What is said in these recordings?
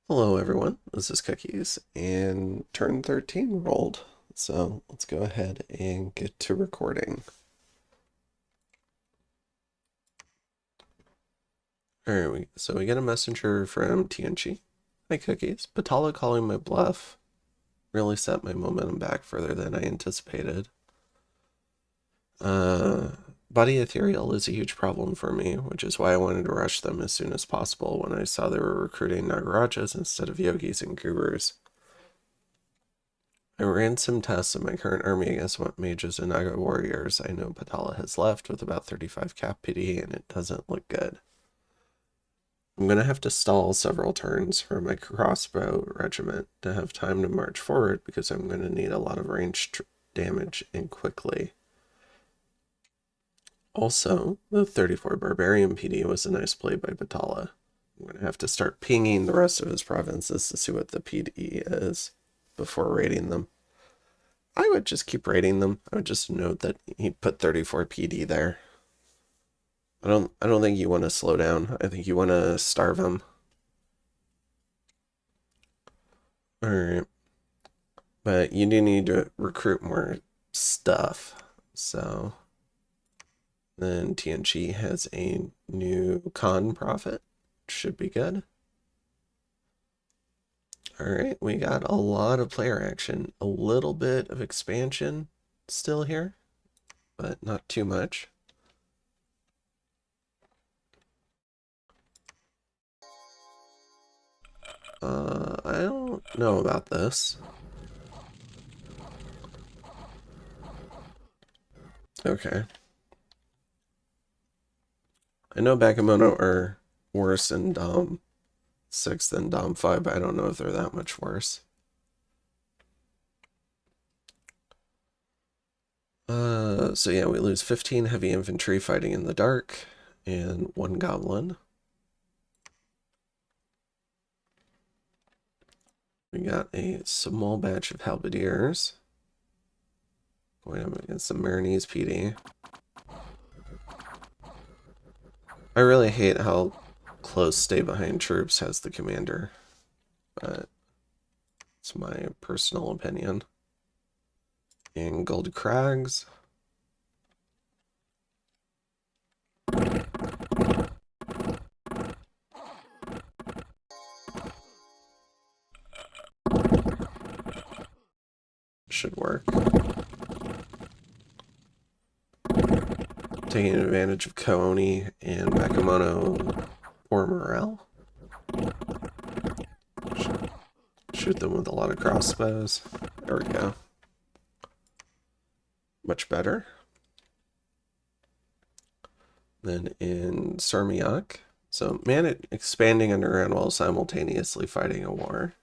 Hello everyone, this is Cookies, and turn 13 rolled. So let's go ahead and get to recording. Alright, so we get a messenger from TNG. Hi Cookies, Patala calling my bluff really set my momentum back further than I anticipated. Body Ethereal is a huge problem for me, which is why I wanted to rush them as soon as possible when I saw they were recruiting Nagarajas instead of Yogis and Gurus. I ran some tests of my current army against what mages and Naga warriors I know Patala has left with about 35 cap PD, and it doesn't look good. I'm going to have to stall several turns for my crossbow regiment to have time to march forward because I'm going to need a lot of ranged damage and quickly. Also, the 34 Barbarian PD was a nice play by Patala. I'm going to have to start pinging the rest of his provinces to see what the PD is before raiding them. I would just keep rating them. I would just note that he put 34 PD there. I don't think you want to slow down. I think you want to starve him. Alright. But you do need to recruit more stuff. So then TNG has a new con prophet. Should be good. Alright, we got a lot of player action. A little bit of expansion still here, but not too much. I don't know about this. Okay. I know Bakemono are worse in Dom 6 than Dom 5, but I don't know if they're that much worse. So yeah, we lose 15 heavy infantry fighting in the dark, and 1 goblin. We got a small batch of halberdiers going up against the Marinese PD. I really hate how close stay behind troops has the commander, but it's my personal opinion. And Gold Crags. Should work. Taking advantage of Kaoni and Bakemono poor morale. Shoot them with a lot of crossbows. There we go. Much better. Then in Sarmiak. So man expanding underground while simultaneously fighting a war.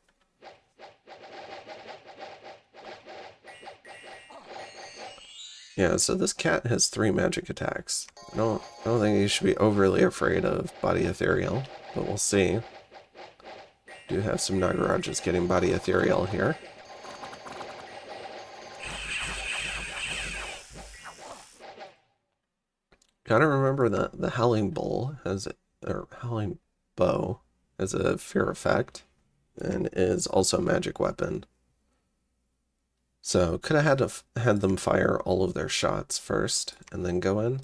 Yeah, so this cat has 3 magic attacks. I don't think you should be overly afraid of Body Ethereal, but we'll see. Do have some Nagarajas getting Body Ethereal here. Gotta remember that the Howling Bull has, or Howling Bow has a fear effect and is also a magic weapon. So could have had them fire all of their shots first and then go in.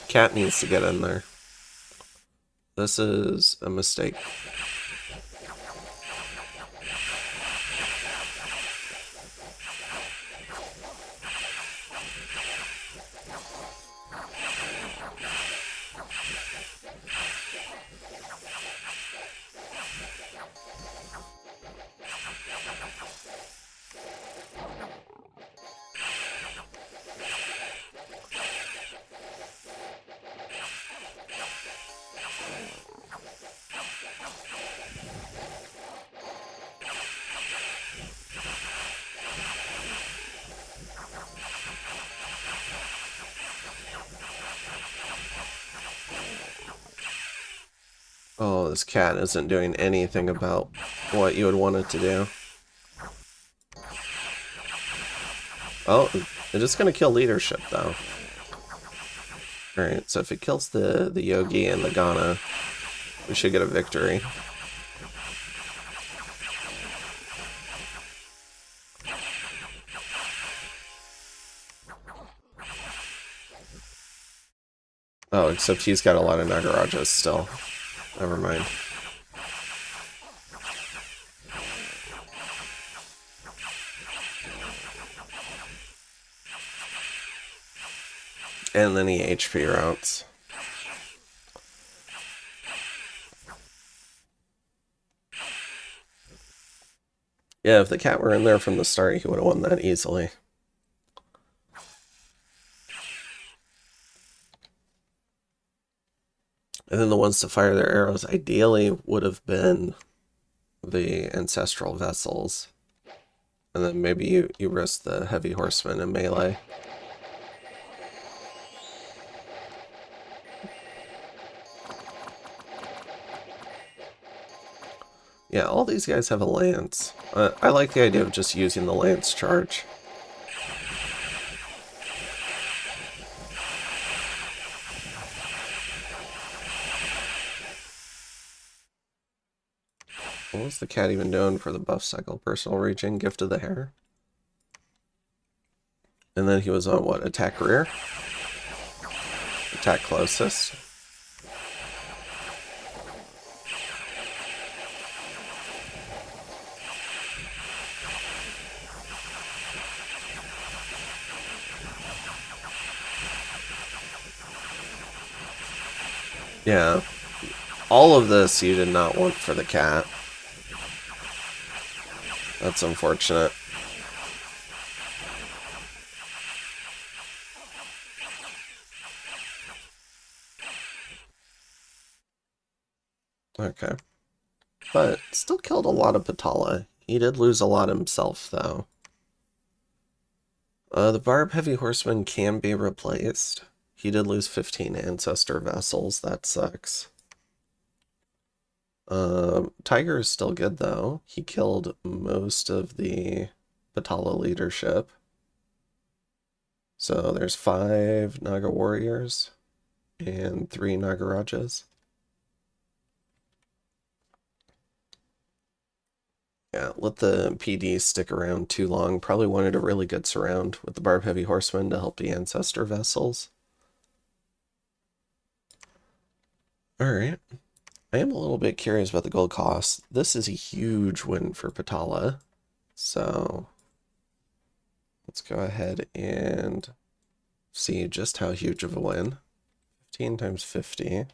Cat needs to get in there. This is a mistake. Oh, this cat isn't doing anything about what you would want it to do. Oh, it's just gonna kill leadership, though. Alright, so if it kills the Yogi and the Ghana, we should get a victory. Oh, except he's got a lot of Nagarajas still. Never mind. And then he HP routes. Yeah, if the cat were in there from the start, he would have won that easily. And then the ones to fire their arrows ideally would have been the ancestral vessels. And then maybe you risk the heavy horsemen in melee. Yeah, all these guys have a lance. I like the idea of just using the lance charge. What was the cat even doing for the buff cycle? Personal region, gift of the hair. And then he was on what? Attack rear? Attack closest? Yeah. All of this you did not want for the cat. That's unfortunate. Okay. But still killed a lot of Patala. He did lose a lot himself, though. The Barb Heavy Horseman can be replaced. He did lose 15 Ancestor Vessels. That sucks. Tiger is still good, though. He killed most of the Patala leadership. So there's 5 Naga Warriors and 3 Nagarajas. Yeah, let the PD stick around too long. Probably wanted a really good surround with the Barb Heavy Horseman to help the Ancestor Vessels. Alright. I am a little bit curious about the gold cost. This is a huge win for Patala. So let's go ahead and see just how huge of a win. 15 times 50.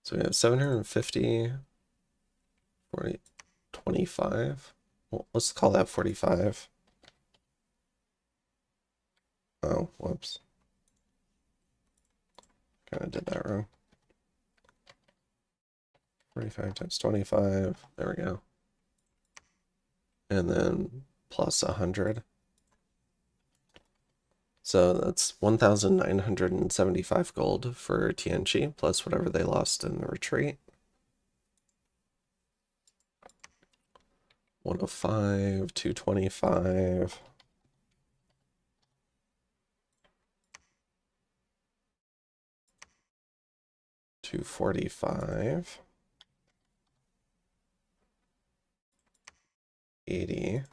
So we have 750, 40, 25. Well, let's call that 45. Oh, whoops. Kind of did that wrong. 45 times 25. There we go. And then plus 100. So that's 1,975 gold for Tianchi, plus whatever they lost in the retreat. 105, 225. $245. 80.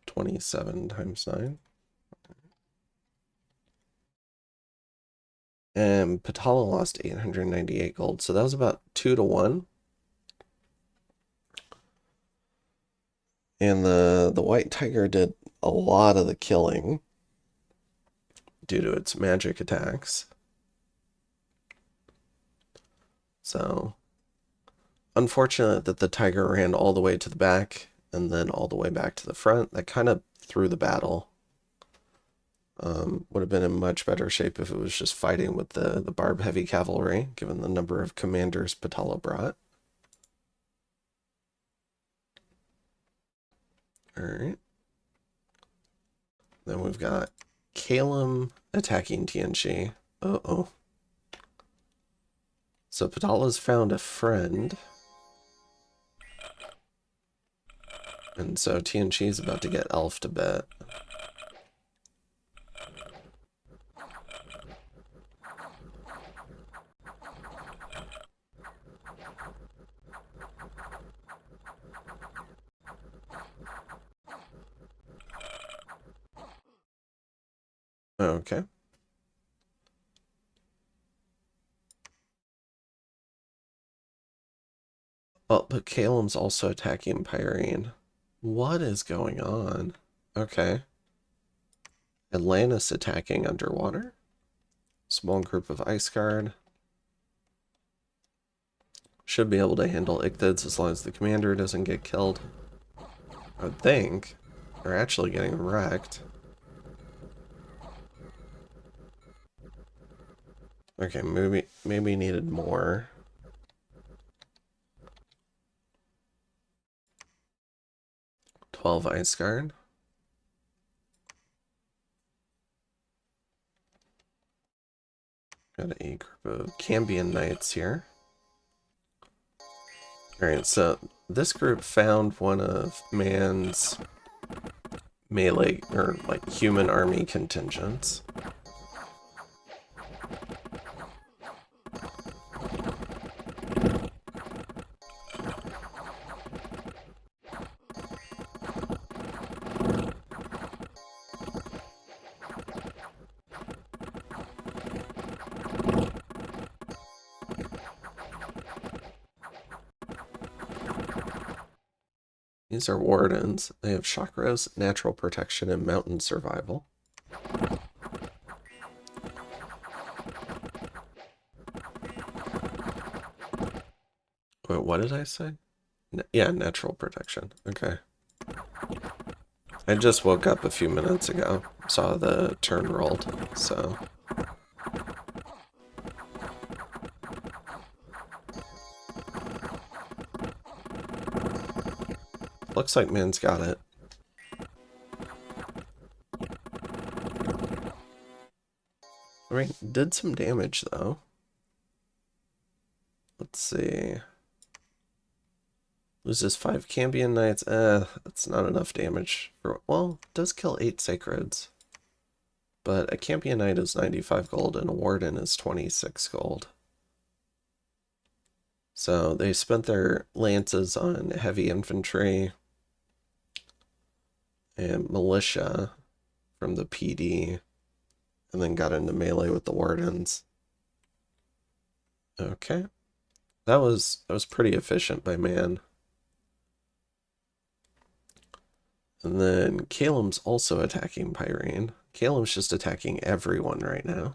27 times 9. And Patala lost 898 gold, so that was about 2 to 1. And the White Tiger did a lot of the killing due to its magic attacks. So, unfortunate that the Tiger ran all the way to the back and then all the way back to the front. That kind of threw the battle. Would have been in much better shape if it was just fighting with the Barb Heavy Cavalry, given the number of commanders Patala brought. Alright. Then we've got Kalem attacking Tianchi. Uh-oh. So Patala's found a friend. And so Tianchi is about to get elfed a bit. Okay. Oh, but Calem's also attacking Pyrene. What is going on? Okay. Atlantis attacking underwater. Small group of Ice Guard. Should be able to handle Ichthids as long as the commander doesn't get killed. I would think. They're actually getting wrecked. Okay, maybe needed more. Ice Guard. Got a group of Cambion Knights here. Alright, so this group found one of man's melee, or like human army contingents. These are wardens. They have chakras, natural protection, and mountain survival. Wait, what did I say? Yeah, natural protection. Okay. I just woke up a few minutes ago. Saw the turn rolled, so... Looks like man's got it. I mean, did some damage, though. Let's see. Loses 5 Cambion Knights. That's not enough damage. Well, does kill 8 Sacreds. But a Cambion Knight is 95 gold and a Warden is 26 gold. So they spent their lances on heavy infantry and militia from the PD, and then got into melee with the Wardens. Okay. That was pretty efficient by man. And then Calem's also attacking Pyrene. Calem's just attacking everyone right now.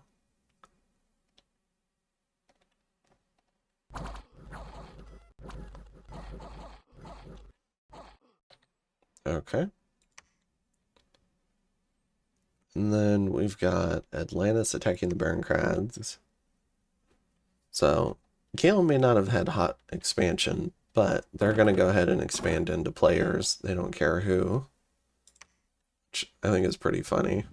Okay. And then we've got Atlantis attacking the Barren Crags. So Calem may not have had hot expansion, but they're going to go ahead and expand into players. They don't care who. Which I think is pretty funny.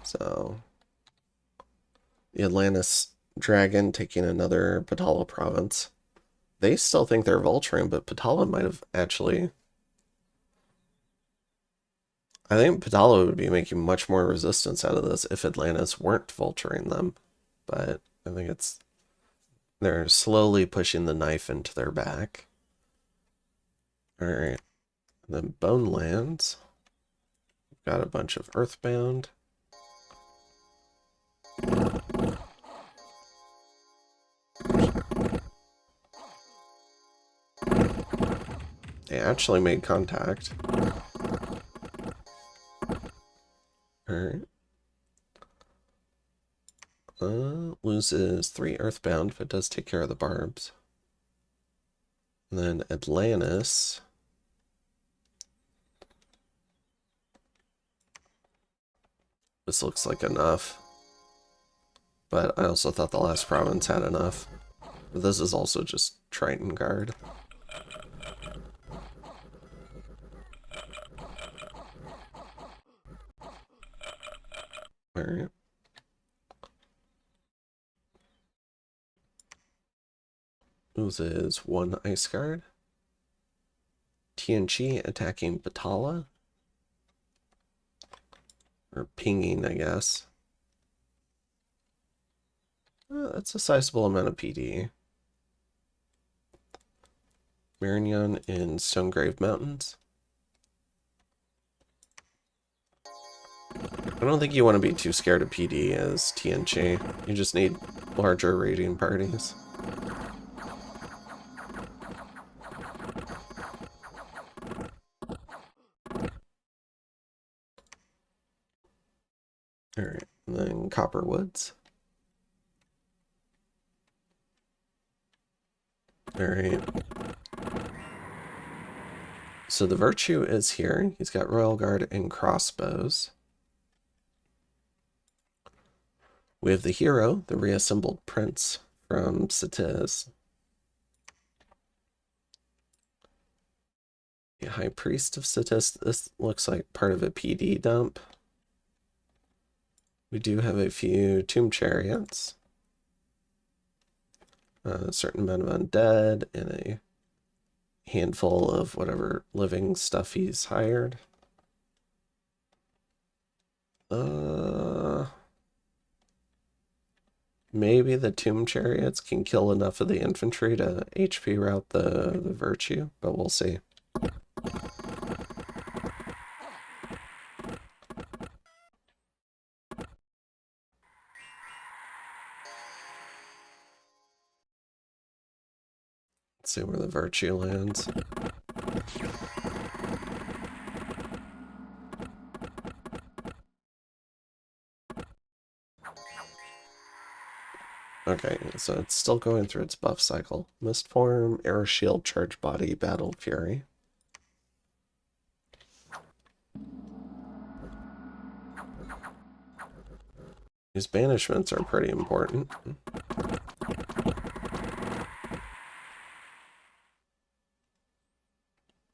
So the Atlantis Dragon taking another Patala province. They still think they're Vulturing, but Patala might have actually... I think Patala would be making much more resistance out of this if Atlantis weren't Vulturing them. But I think it's... They're slowly pushing the knife into their back. Alright. Then Bonelands. Got a bunch of Earthbound. They actually made contact. Alright. Loses 3 Earthbound, but does take care of the barbs. And then Atlantis. This looks like enough. But I also thought the last province had enough. But this is also just Triton Guard. Alright. Loses 1 Ice Guard. TNG attacking Patala. Or pinging, I guess. That's a sizable amount of PD. Marignon in Stonegrave Mountains. I don't think you want to be too scared of PD as TNG. You just need larger raiding parties. Alright, and then Copperwoods. Alright. So the Virtue is here. He's got Royal Guard and crossbows. We have the Hero, the reassembled prince from Sitiz. The High Priest of Sitiz. This looks like part of a PD dump. We do have a few Tomb Chariots. A certain amount of undead and a handful of whatever living stuff he's hired. Maybe the Tomb Chariots can kill enough of the infantry to HP route the Virtue, but we'll see. Let's see where the Virtue lands. Okay, so it's still going through its buff cycle. Mist Form, Air Shield, Charge Body, Battle Fury. These banishments are pretty important.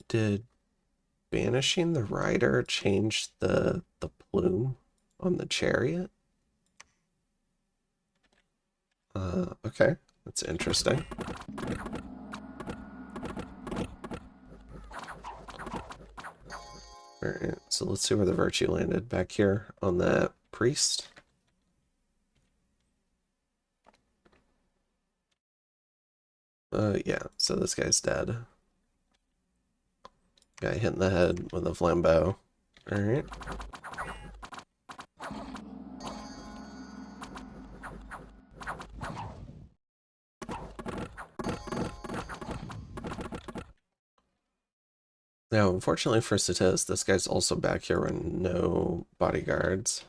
Did banishing the rider change the plume on the chariot? Okay, that's interesting. Alright, so let's see where the Virtue landed. Back here on that priest. Yeah, so this guy's dead. Guy hit in the head with a flambeau. Alright. Now, unfortunately for Sitiz, this guy's also back here with no bodyguards.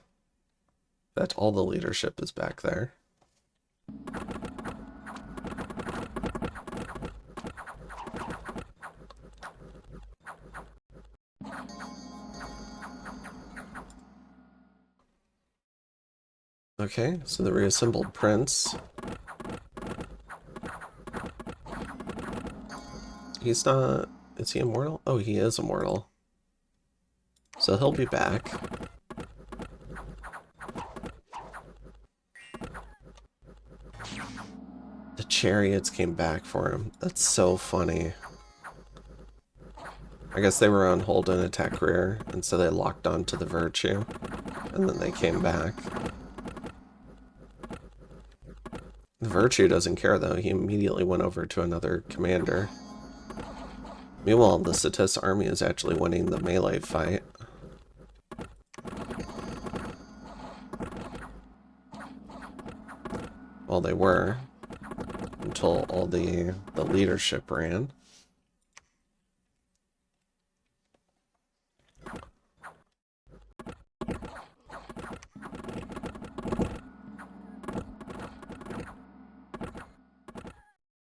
But all the leadership is back there. Okay, so the reassembled prince. He's not... Is he immortal? Oh, he is immortal. So he'll be back. The chariots came back for him. That's so funny. I guess they were on hold and attack rear, and so they locked onto the Virtue. And then they came back. The Virtue doesn't care, though. He immediately went over to another commander. Meanwhile, the Sitiz army is actually winning the melee fight. Well, they were. Until all the leadership ran.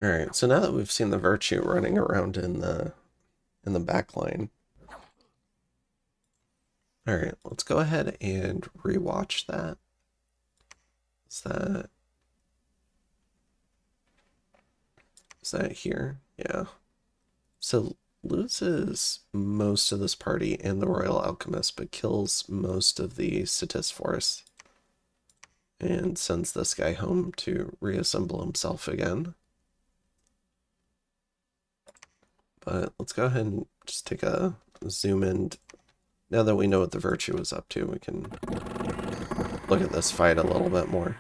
Alright, so now that we've seen the Virtue running around in the back line. Alright, let's go ahead and rewatch that. Is that here? Yeah. So loses most of this party and the Royal Alchemist, but kills most of the Sitiz force. And sends this guy home to reassemble himself again. But let's go ahead and just take a zoom in. Now that we know what the Virtue is up to, we can look at this fight a little bit more.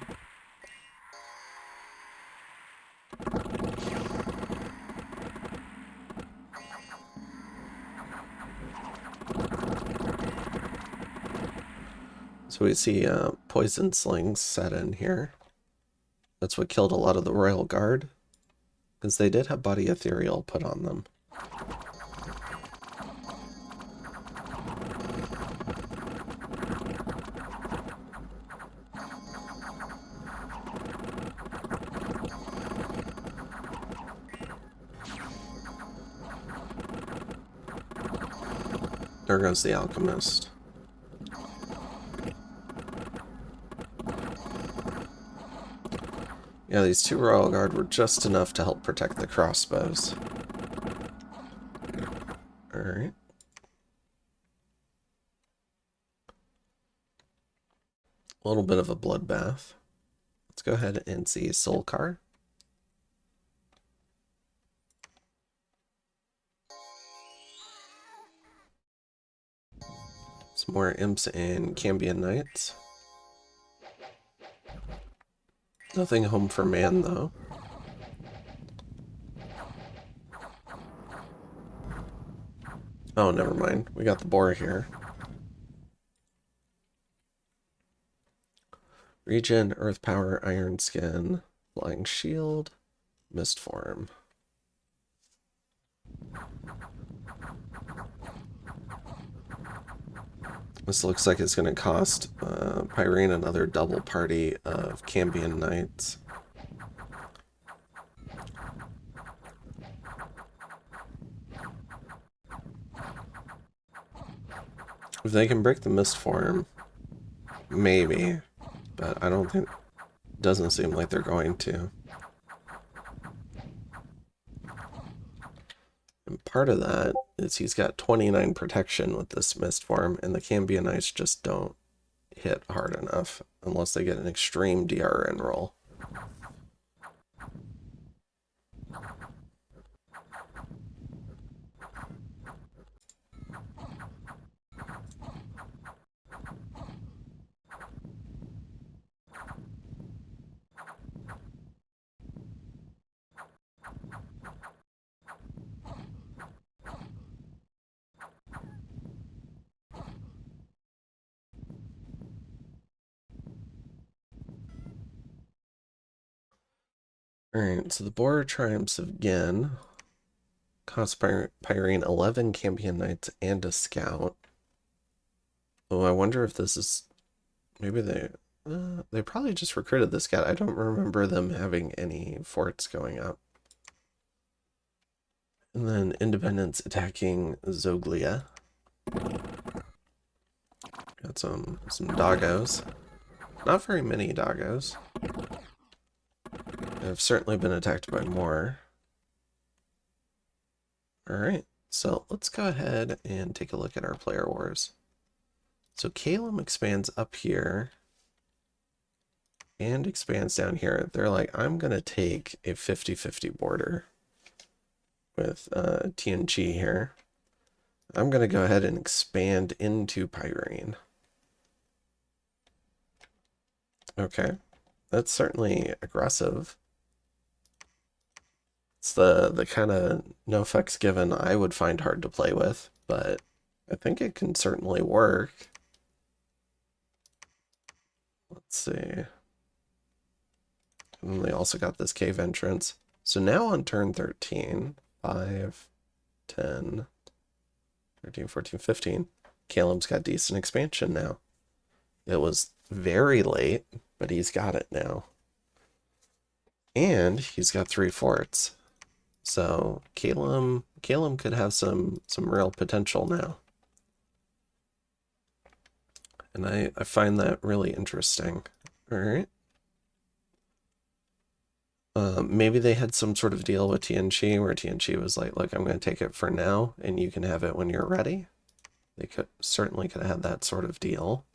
So we see poison slings set in here. That's what killed a lot of the Royal Guard, because they did have body ethereal put on them. There goes the alchemist. Yeah, these two Royal Guard were just enough to help protect the crossbows. Alright. A little bit of a bloodbath. Let's go ahead and see Solkar. Some more imps and Cambion Knights. Nothing home for man, though. Oh, never mind. We got the boar here. Regen, Earth Power, Iron Skin, Flying Shield, Mist Form. This looks like it's going to cost Pyrene another double party of Cambion Knights. If they can break the Mist Form, maybe, but I don't think, doesn't seem like they're going to. And part of that is he's got 29 protection with this Mist Form, and the Cambion Knights just don't hit hard enough unless they get an extreme DRN roll. Alright, so the boar triumphs again. Cost Pyrene 11 Cambion Knights and a scout. Oh, I wonder if this is... Maybe they probably just recruited the scout. I don't remember them having any forts going up. And then Independence attacking Zoglia. Got some doggos. Not very many doggos. I've certainly been attacked by more. Alright, so let's go ahead and take a look at our player wars. So Calum expands up here and expands down here. They're like, I'm going to take a 50-50 border with TNG here. I'm going to go ahead and expand into Pyrene. Okay, that's certainly aggressive. It's the kind of no fucks given I would find hard to play with, but I think it can certainly work. Let's see. And they also got this cave entrance. So now on turn 13, 5, 10, 13, 14, 15, Calum's got decent expansion now. It was very late, but he's got it now. And he's got 3 forts. So Calum could have some real potential now. And I find that really interesting. All right. Maybe they had some sort of deal with TNG where TNG was like, look, I'm going to take it for now and you can have it when you're ready. They certainly could have had that sort of deal.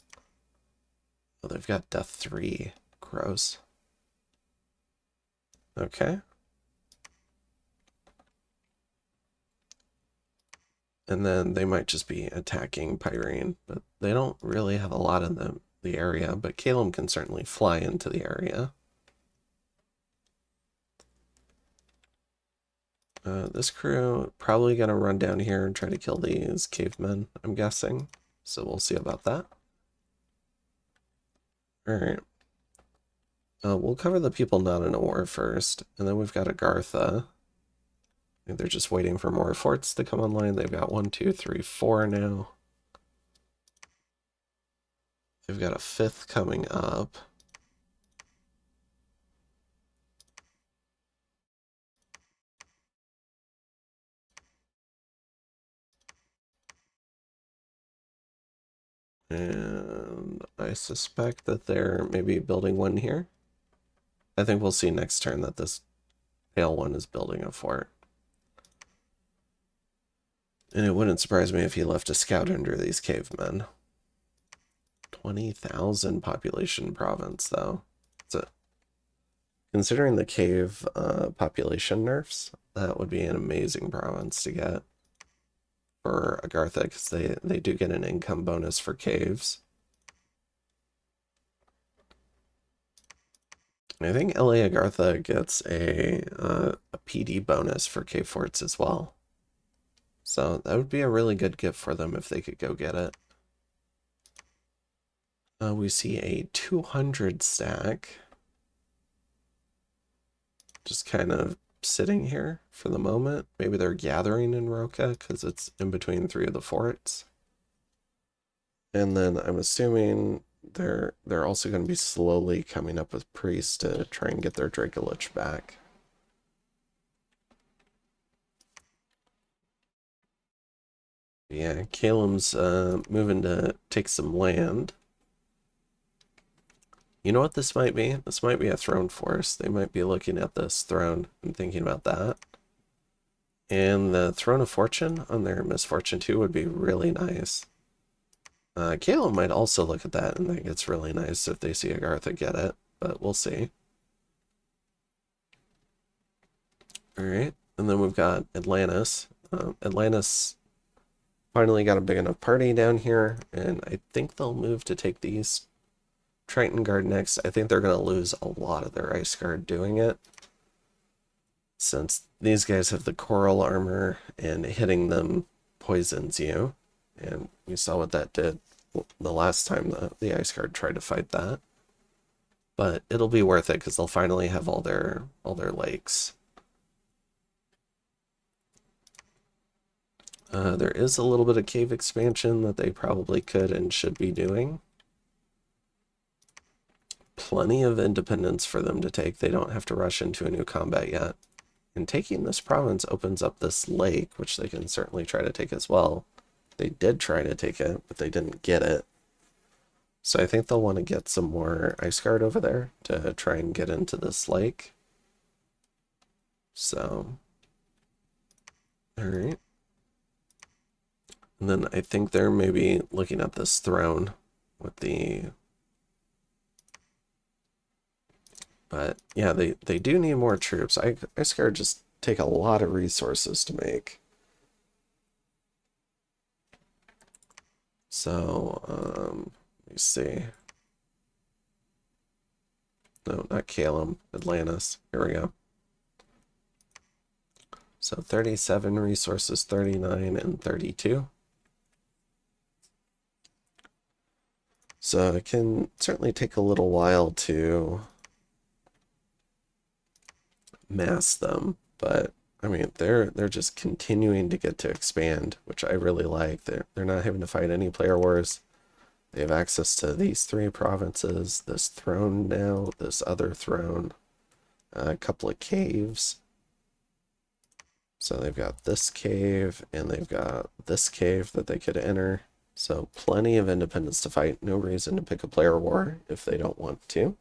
Oh, they've got Death 3. Gross. Okay. And then they might just be attacking Pyrene, but they don't really have a lot in the area, but Calum can certainly fly into the area. This crew probably going to run down here and try to kill these cavemen, I'm guessing. So we'll see about that. Alright. We'll cover the people not in a war first, and then we've got Agartha. I think they're just waiting for more forts to come online. They've got 1, 2, 3, 4 now. They've got a 5th coming up. And I suspect that they're maybe building one here. I think we'll see next turn that this pale one is building a fort. And it wouldn't surprise me if he left a scout under these cavemen. 20,000 population province, though. Considering the cave population nerfs, that would be an amazing province to get for Agartha, because they do get an income bonus for caves. I think LA Agartha gets a PD bonus for cave forts as well. So that would be a really good gift for them if they could go get it. We see a 200 stack. Just kind of sitting here for the moment. Maybe they're gathering in Roca because it's in between 3 of the forts. And then I'm assuming they're also going to be slowly coming up with priests to try and get their Dracolich back. Yeah, Calum's moving to take some land. You know what this might be? This might be a throne force. They might be looking at this throne and thinking about that. And the Throne of Fortune on their Misfortune 2 would be really nice. Calum might also look at that and think it's really nice if they see Agartha get it, but we'll see. Alright, and then we've got Atlantis. Atlantis finally got a big enough party down here, and I think they'll move to take these Triton Guard next. I think they're going to lose a lot of their Ice Guard doing it, since these guys have the coral armor and hitting them poisons you. And we saw what that did the last time the Ice Guard tried to fight that. But it'll be worth it because they'll finally have all their lakes. There is a little bit of cave expansion that they probably could and should be doing. Plenty of independence for them to take. They don't have to rush into a new combat yet. And taking this province opens up this lake, which they can certainly try to take as well. They did try to take it, but they didn't get it. So I think they'll want to get some more Ice Guard over there to try and get into this lake. So, alright. And then I think they're maybe looking at this throne with the... But yeah, they do need more troops. Ice Guard just take a lot of resources to make. So, let me see. No, not Calum, Atlantis. Here we go. So 37 resources, 39, and 32. So it can certainly take a little while to mass them, but I mean they're just continuing to get to expand, which I really like. They're not having to fight any player wars. They have access to these 3 provinces, this throne now, this other throne, a couple of caves. So they've got this cave and they've got this cave that they could enter. So plenty of independence to fight. No reason to pick a player war if they don't want to.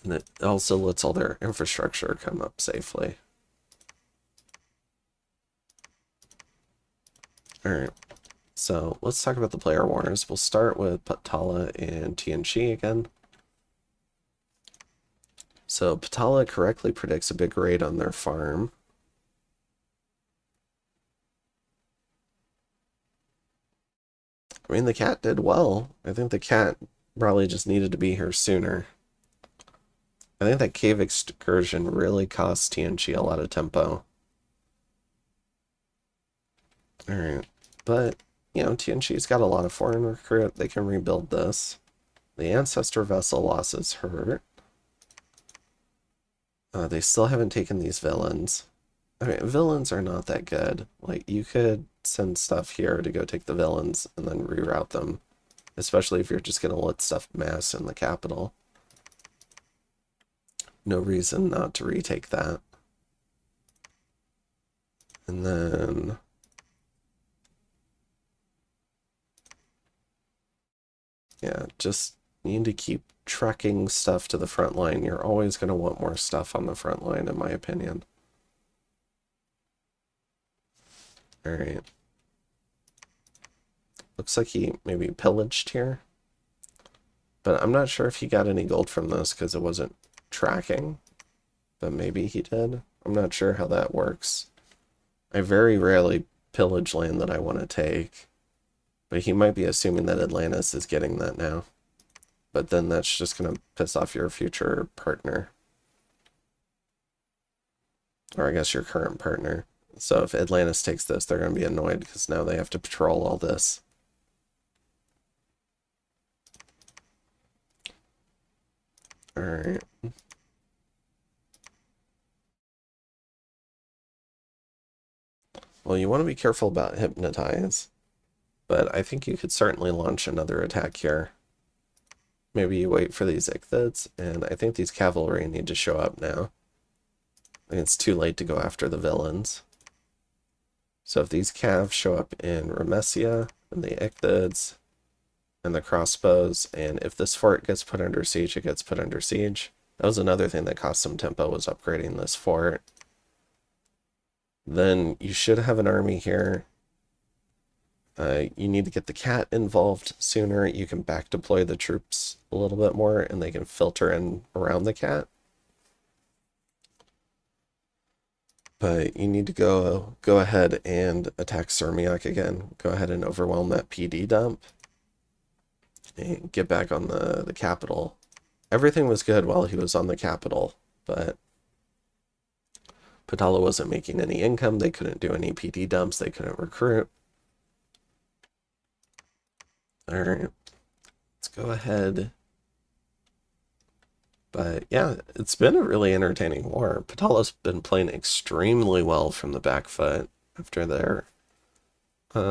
And it also lets all their infrastructure come up safely. Alright, so let's talk about the player wars. We'll start with Patala and Tianchi again. So Patala correctly predicts a big raid on their farm. I mean, the cat did well. I think the cat probably just needed to be here sooner. I think that cave excursion really cost Tianchi a lot of tempo. Alright, but, you know, Tianchi's got a lot of foreign recruit. They can rebuild this. The Ancestor Vessel losses hurt. They still haven't taken these villains. I mean, villains are not that good. Like, you could send stuff here to go take the villains and then reroute them. Especially if you're just going to let stuff mass in the capital. No reason not to retake that. And then... yeah, just need to keep trucking stuff to the front line. You're always going to want more stuff on the front line, in my opinion. Alright. Looks like he maybe pillaged here. But I'm not sure if he got any gold from this because it wasn't tracking. But maybe he did. I'm not sure how that works. I very rarely pillage land that I want to take. But he might be assuming that Atlantis is getting that now. But then that's just going to piss off your future partner. Or I guess your current partner. So if Atlantis takes this, they're going to be annoyed because now they have to patrol all this. Alright. Well, you want to be careful about Hypnotize. But I think you could certainly launch another attack here. Maybe you wait for these Ichthids, and I think these cavalry need to show up now. I think it's too late to go after the villains. So if these calves show up in Remesia, and the Ichthids, and the crossbows, and if this fort gets put under siege, it gets put under siege. That was another thing that cost some tempo, was upgrading this fort. Then you should have an army here. You need to get the cat involved sooner. You can back deploy the troops a little bit more, and they can filter in around the cat. But you need to go ahead and attack Sirmiak again. Go ahead and overwhelm that PD dump. And get back on the capital. Everything was good while he was on the capital, but Potala wasn't making any income. They couldn't do any PD dumps. They couldn't recruit. Alright. Let's go ahead. But yeah, it's been a really entertaining war. Potala's been playing extremely well from the back foot after their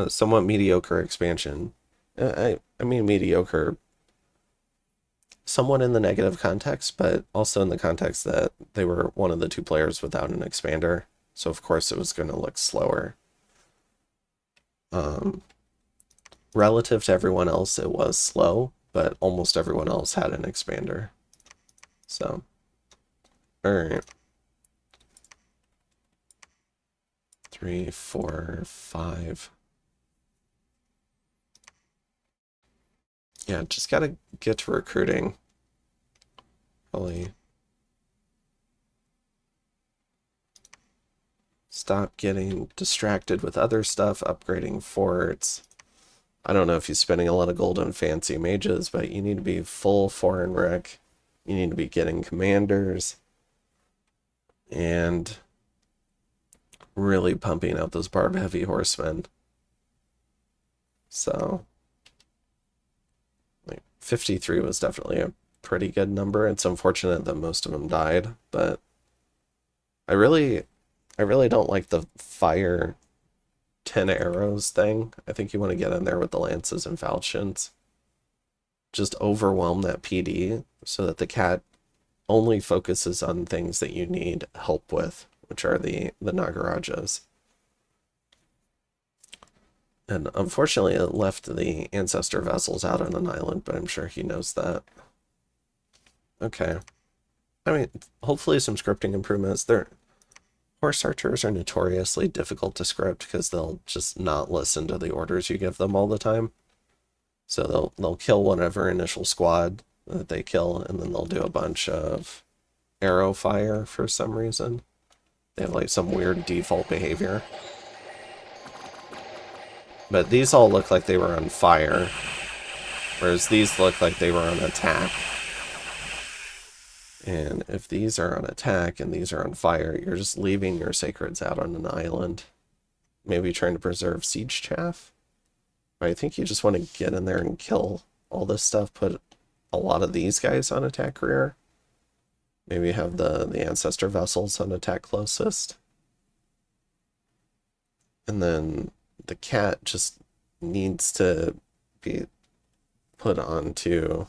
somewhat mediocre expansion. I mean mediocre somewhat in the negative context, but also in the context that they were one of the two players without an expander. So of course it was going to look slower. Relative to everyone else, it was slow, but almost everyone else had an expander. So, alright. 3, 4, 5. Yeah, just gotta get to recruiting. Probably stop getting distracted with other stuff, upgrading forts. I don't know if he's spending a lot of gold on fancy mages, but you need to be full foreign rec. You need to be getting commanders. And really pumping out those barb heavy horsemen. So 53 was definitely a pretty good number. It's unfortunate that most of them died, but I really don't like the fire 10 arrows thing. I think you want to get in there with the lances and falchions. Just overwhelm that PD so that the cat only focuses on things that you need help with, which are the Nagarajas. And unfortunately, it left the ancestor vessels out on an island, but I'm sure he knows that. Okay. I mean, hopefully some scripting improvements. Horse archers are notoriously difficult to script because they'll just not listen to the orders you give them all the time. So they'll kill whatever initial squad that they kill, and then they'll do a bunch of arrow fire for some reason. They have like some weird default behavior. But these all look like they were on fire, whereas these look like they were on attack. And if these are on attack and these are on fire, you're just leaving your sacreds out on an island. Maybe trying to preserve siege chaff. But I think you just want to get in there and kill all this stuff, put a lot of these guys on attack rear. Maybe have the ancestor vessels on attack closest. And then the cat just needs to be put onto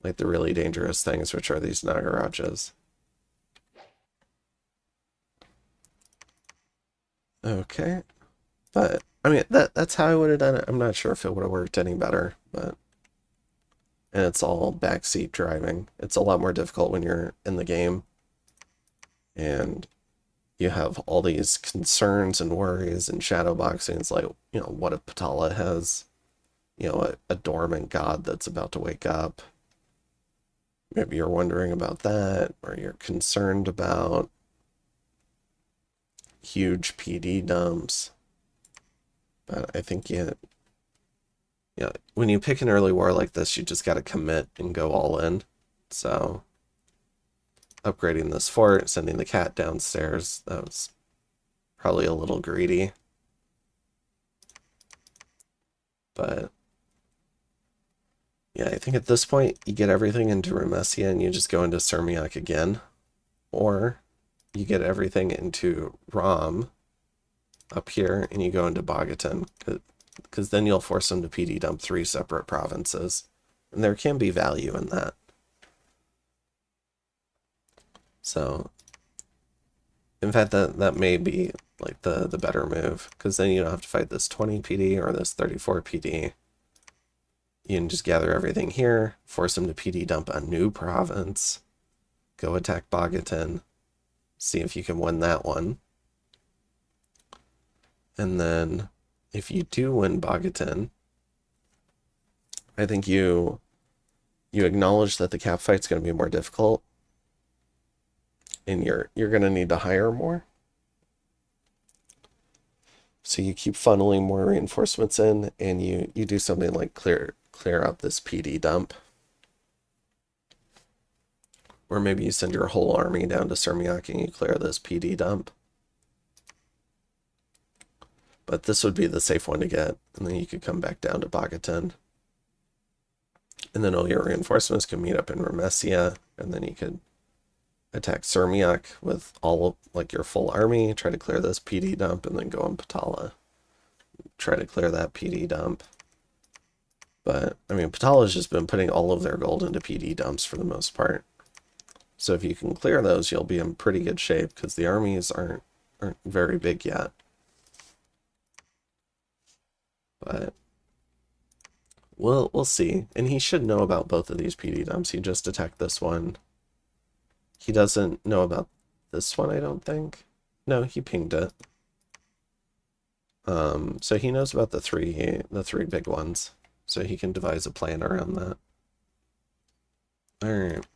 like the really dangerous things, which are these Nagarajas. Okay. But I mean that's how I would have done it. I'm not sure if it would have worked any better, but and it's all backseat driving. It's a lot more difficult when you're in the game and you have all these concerns and worries and shadow boxing. It's like, you know, what if Patala has, you know, a dormant god that's about to wake up? Maybe you're wondering about that, or you're concerned about huge PD dumps. But I think when you pick an early war like this, you just got to commit and go all in. So upgrading this fort, sending the cat downstairs, that was probably a little greedy. But yeah, I think at this point you get everything into Remesia and you just go into Sermiak again. Or you get everything into Rom up here and you go into Bogotan, because then you'll force them to PD dump 3 separate provinces. And there can be value in that. So, in fact, that may be like the better move, because then you don't have to fight this 20 PD or this 34 PD. You can just gather everything here, force them to PD dump a new province, go attack Bogotan, see if you can win that one. And then if you do win Bogotan, I think you acknowledge that the cap fight's going to be more difficult, and you're going to need to hire more. So you keep funneling more reinforcements in, and you do something like clear out this PD dump. Or maybe you send your whole army down to Sermiak and you clear this PD dump. But this would be the safe one to get, and then you could come back down to Bogotan. And then all your reinforcements can meet up in Remesia, and then you could attack Sermiak with all of, like, your full army, try to clear this PD dump, and then go on Patala. Try to clear that PD dump. But, I mean, Patala's just been putting all of their gold into PD dumps for the most part. So if you can clear those, you'll be in pretty good shape, because the armies aren't very big yet. But we'll see. And he should know about both of these PD dumps. He just attacked this one. He doesn't know about this one, I don't think. No, he pinged it. So he knows about the three big ones. So he can devise a plan around that. Alright.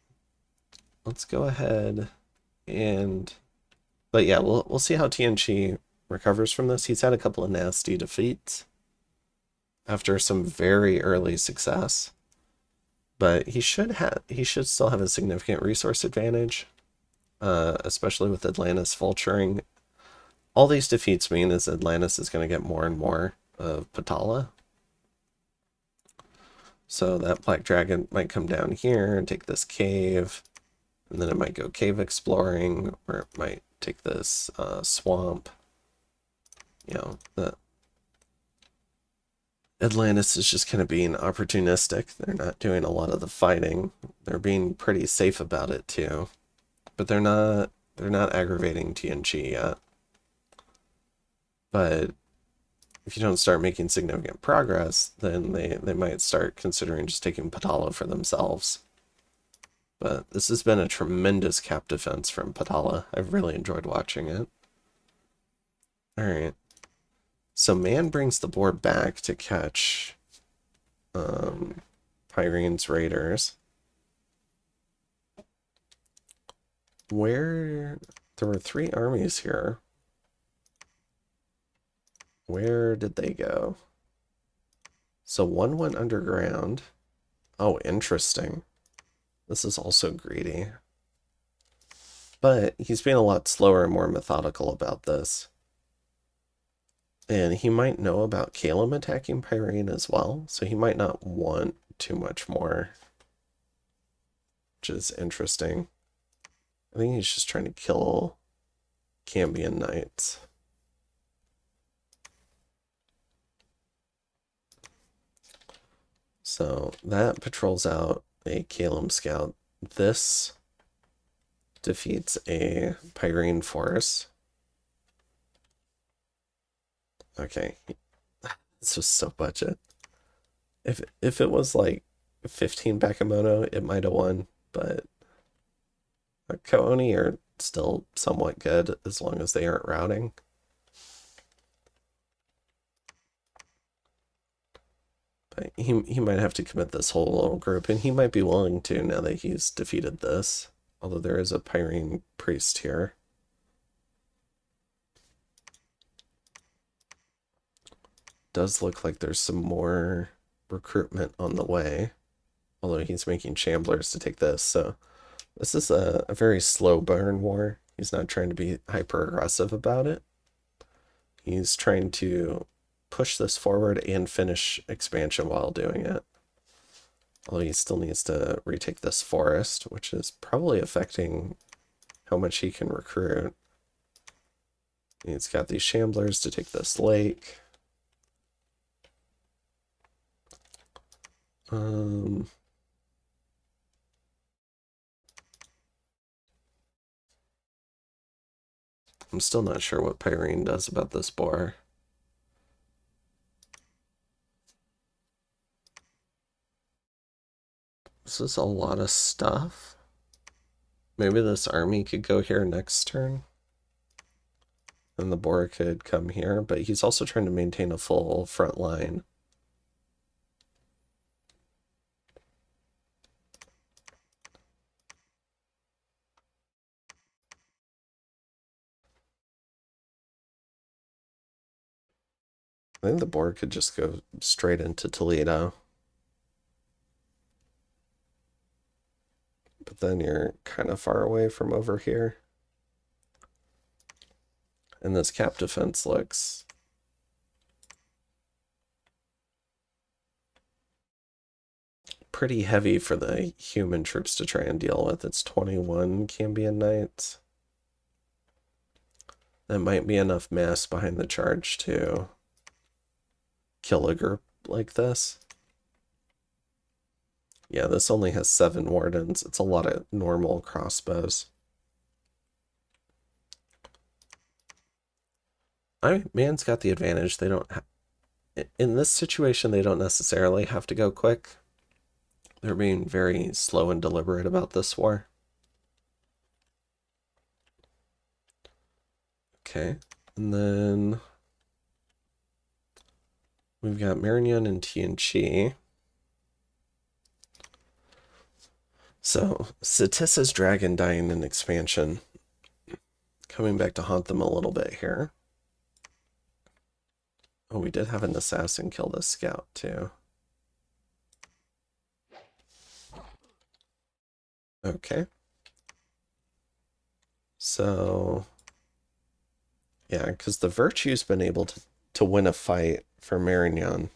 Let's go ahead and... But yeah, we'll see how Tianchi recovers from this. He's had a couple of nasty defeats after some very early success. But he should still have a significant resource advantage, especially with Atlantis vulturing. All these defeats mean is Atlantis is going to get more and more of Patala. So that Black Dragon might come down here and take this cave, and then it might go cave exploring, or it might take this swamp. You know, the Atlantis is just kind of being opportunistic. They're not doing a lot of the fighting. They're being pretty safe about it too. But they're not aggravating Tianchi yet. But if you don't start making significant progress, then they might start considering just taking Patala for themselves. But this has been a tremendous cap defense from Patala. I've really enjoyed watching it. Alright. So Man brings the board back to catch Pyrene's raiders. There were 3 armies here. Where did they go? So one went underground. Oh, interesting. This is also greedy. But he's being a lot slower and more methodical about this. And he might know about Calum attacking Pyrene as well, so he might not want too much more which is interesting. I think he's just trying to kill Cambion Knights. So that patrols out a Calum Scout. This defeats a Pyrene Force. Okay, this was so budget. If it was like 15 Bakemono, it might have won, but Kooni are still somewhat good as long as they aren't routing. But he might have to commit this whole little group, and he might be willing to now that he's defeated this. Although there is a Pyrene Priest here. Does look like there's some more recruitment on the way. Although he's making Chamblers to take this, so this is a very slow burn war. He's not trying to be hyper aggressive about it. He's trying to push this forward and finish expansion while doing it. Although he still needs to retake this forest, which is probably affecting how much he can recruit. He's got these Chamblers to take this lake. I'm still not sure what Pyrene does about this boar. This is a lot of stuff. Maybe this army could go here next turn. And the boar could come here, but he's also trying to maintain a full front line. I think the board could just go straight into Toledo. But then you're kind of far away from over here. And this cap defense looks pretty heavy for the human troops to try and deal with. It's 21 Cambion Knights. That might be enough mass behind the charge to kill a group like this. Yeah, this only has 7 wardens. It's a lot of normal crossbows. Man's got the advantage. They don't in this situation, they don't necessarily have to go quick. They're being very slow and deliberate about this war. Okay, and then we've got Marignan and Tianchi. So, Satissa's dragon dying in expansion. Coming back to haunt them a little bit here. Oh, we did have an assassin kill this scout, too. Okay. So, yeah, because the Virtue's been able to win a fight for Marignan,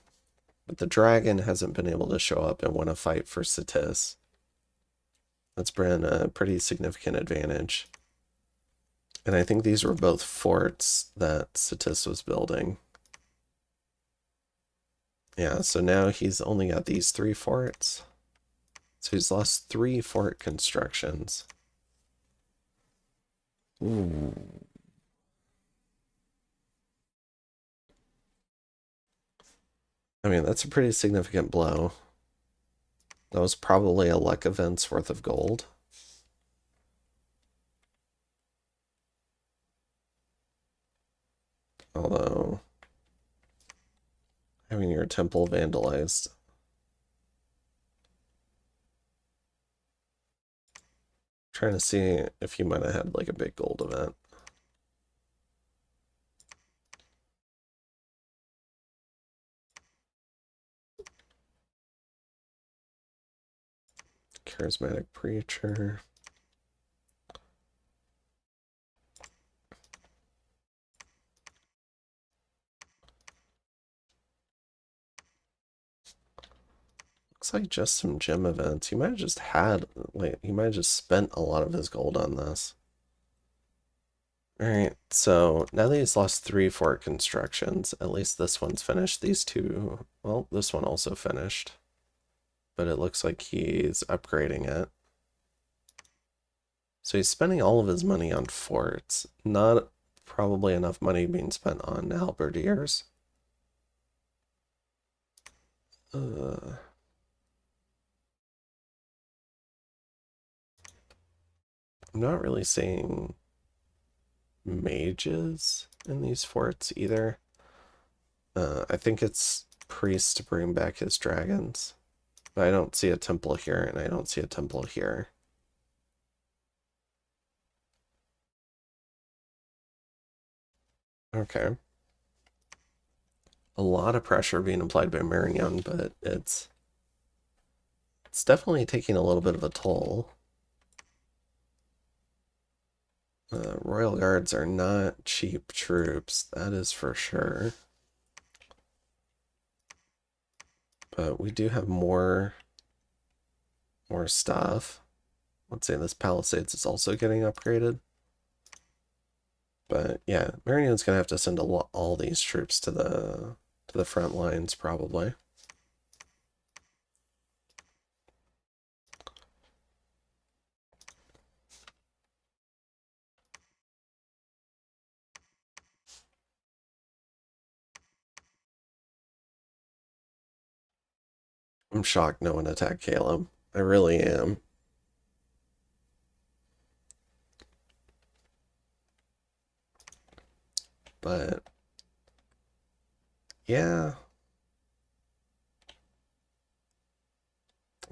but the dragon hasn't been able to show up and win a fight for Satis. That's been a pretty significant advantage. And I think these were both forts that Satis was building. Yeah, so now he's only got these 3 forts. So he's lost 3 fort constructions. Ooh. I mean, that's a pretty significant blow. That was probably a luck event's worth of gold. Although, having your temple vandalized. Trying to see if you might have had like a big gold event. Charismatic preacher. Looks like just some gym events. He might have just had, like, he might have just spent a lot of his gold on this. Alright, so now that he's lost 3 fort constructions, at least this one's finished. These two, well, this one also finished. But it looks like he's upgrading it. So he's spending all of his money on forts. Not probably enough money being spent on halberdiers. I'm not really seeing mages in these forts either. I think it's priests to bring back his dragons. But I don't see a temple here, and I don't see a temple here. Okay. A lot of pressure being applied by Marignon, but it's definitely taking a little bit of a toll. Royal Guards are not cheap troops, that is for sure. But we do have more stuff. Let's say this Palisades is also getting upgraded. But yeah, Marignon's gonna have to send all these troops to the front lines probably. I'm shocked no one attacked Caleb. I really am. But yeah,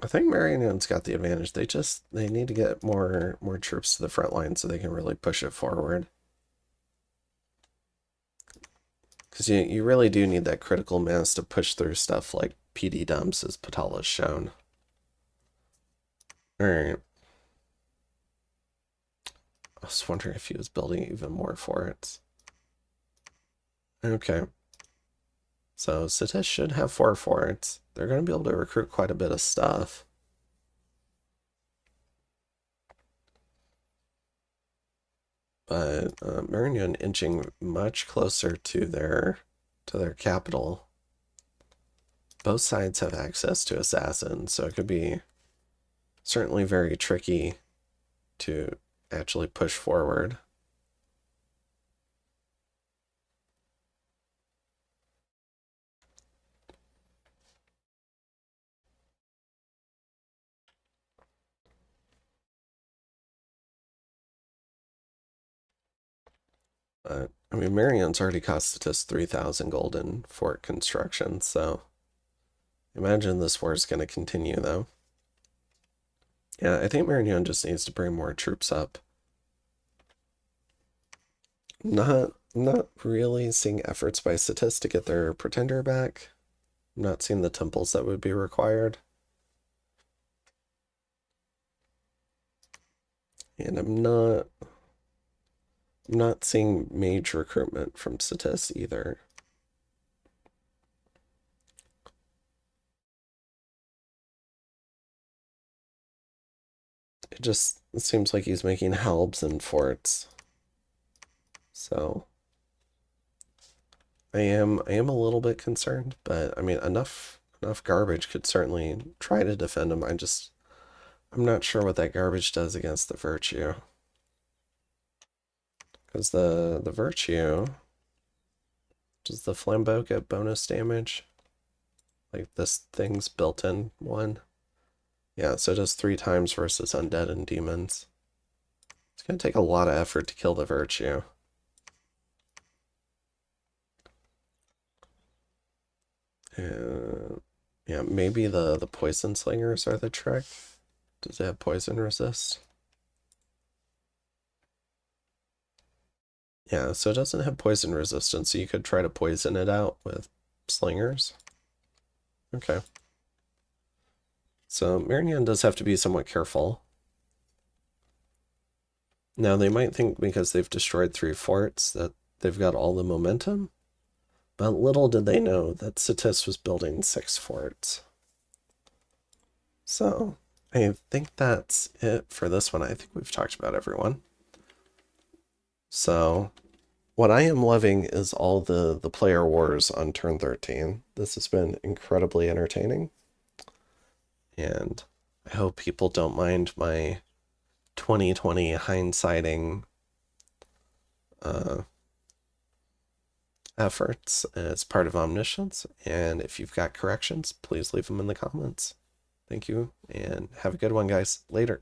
I think Marignon's got the advantage. They need to get more troops to the front line so they can really push it forward. Because you really do need that critical mass to push through stuff like PD dumps, as Patala's shown. Alright. I was wondering if he was building even more forts. Okay. So Satish should have 4 forts. They're going to be able to recruit quite a bit of stuff. But Marignon inching much closer to their capital. Both sides have access to assassins, so it could be certainly very tricky to actually push forward. But, I mean, Marignon's already costed us 3,000 gold in fort construction, so imagine this war is going to continue, though. Yeah, I think Marignon just needs to bring more troops up. Not really seeing efforts by Sitis to get their pretender back. I'm not seeing the temples that would be required. And I'm not seeing mage recruitment from Sitis either. It seems like he's making halbs and forts. So I am a little bit concerned, but I mean enough garbage could certainly try to defend him. I'm not sure what that garbage does against the virtue. Because the virtue, does the flambeau get bonus damage? Like this thing's built in one. Yeah, so it does 3 times versus undead and demons. It's gonna take a lot of effort to kill the virtue. Yeah, maybe the poison slingers are the trick. Does it have poison resist? Yeah, so it doesn't have poison resistance, so you could try to poison it out with slingers. Okay. So Marignon does have to be somewhat careful. Now they might think because they've destroyed 3 forts that they've got all the momentum, but little did they know that Sitis was building 6 forts. So I think that's it for this one. I think we've talked about everyone. So what I am loving is all the player wars on turn 13. This has been incredibly entertaining. And I hope people don't mind my 2020 hindsighting efforts as part of Omniscience. And if you've got corrections, please leave them in the comments. Thank you, and have a good one, guys. Later.